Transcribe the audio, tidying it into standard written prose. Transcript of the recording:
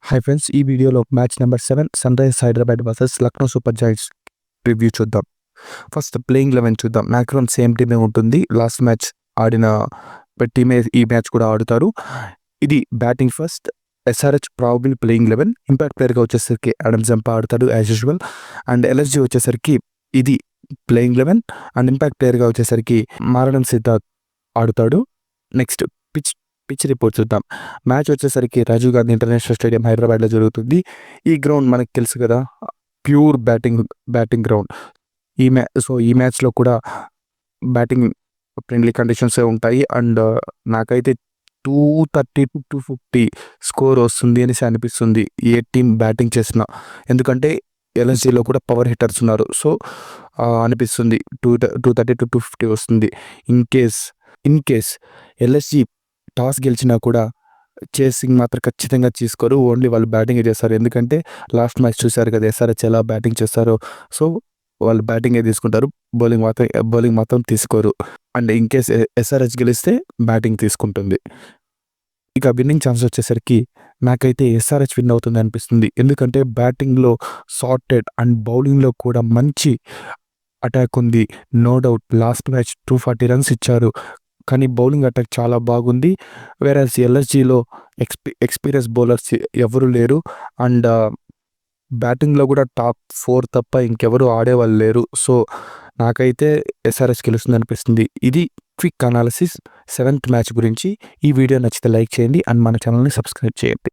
Hi friends, ఈ వీడియోలో match number 7 sunrise Hyderabad versus Lucknow super Giants review చూద్దాం. ఫస్ట్ ప్లేయింగ్ 11 చూద్దాం. మాక్రోన్ సేమ్ టీమే ఉంటుంది. లాస్ట్ మ్యాచ్ ఆడిన టీమే ఈ మ్యాచ్ కూడా ఆడుతారు. ఇది batting first. SRH probable playing 11. Impact ప్లేయర్గా వచ్చేసరికి ఆడమ్ జంపా ఆడతాడు యాజ్ యూజువల్. అండ్ ఎల్ఎస్జీ వచ్చేసరికి ఇది ప్లేయింగ్ 11 అండ్ ఇంపాక్ట్ ప్లేయర్గా వచ్చేసరికి మారణం సిద్ధార్థ్ ఆడుతాడు. నెక్స్ట్ పిచ్ రిపోర్ట్ చూద్దాం. మ్యాచ్ వచ్చేసరికి రాజీవ్ గాంధీ ఇంటర్నేషనల్ స్టేడియం హైదరాబాద్లో జరుగుతుంది. ఈ గ్రౌండ్ మనకు తెలుసు కదా, ప్యూర్ బ్యాటింగ్ గ్రౌండ్. ఈ మ్యాచ్లో కూడా బ్యాటింగ్ ఫ్రెండ్లీ కండిషన్స్ ఉంటాయి. అండ్ నాకైతే 230 to 250 స్కోర్ వస్తుంది అనేసి అనిపిస్తుంది ఏ టీం బ్యాటింగ్ చేసినా. ఎందుకంటే ఎల్ఎస్జీలో కూడా పవర్ హిట్టర్స్ ఉన్నారు. సో అనిపిస్తుంది 230 to 250 వస్తుంది. ఇన్ కేస్ ఎల్ఎస్జీ టాస్ గెలిచినా కూడా చేసింగ్ మాత్రం ఖచ్చితంగా తీసుకోరు. ఓన్లీ వాళ్ళు బ్యాటింగే చేస్తారు. ఎందుకంటే లాస్ట్ మ్యాచ్ చూశారు కదా ఎస్ఆర్హెచ్ ఎలా బ్యాటింగ్ చేస్తారో. సో వాళ్ళు బ్యాటింగే తీసుకుంటారు, బౌలింగ్ మాత్రం తీసుకోరు. అండ్ ఇన్ కేస్ ఎస్ఆర్హెచ్ గెలిస్తే బ్యాటింగ్ తీసుకుంటుంది. ఇక విన్నింగ్ ఛాన్స్ వచ్చేసరికి నాకైతే ఎస్ఆర్హెచ్ విన్ అవుతుంది అనిపిస్తుంది. ఎందుకంటే బ్యాటింగ్లో సార్టెడ్ అండ్ బౌలింగ్లో కూడా మంచి అటాక్ ఉంది. No doubt last match 240 runs ఇచ్చారు, కానీ బౌలింగ్ అటాక్ చాలా బాగుంది. వేరేస్ ఎల్ఎస్జీలో ఎక్స్పీరియన్స్ బౌలర్స్ ఎవరు లేరు. అండ్ బ్యాటింగ్లో కూడా టాప్ 4 తప్ప ఇంకెవరు ఆడేవాళ్ళు లేరు. సో నాకైతే ఎస్ఆర్హెచ్ గెలుస్తుంది అనిపిస్తుంది. ఇది క్విక్ అనాలిసిస్ 7th మ్యాచ్ గురించి. ఈ వీడియో నచ్చితే లైక్ చేయండి అండ్ మన ఛానల్ని సబ్స్క్రైబ్ చేయండి.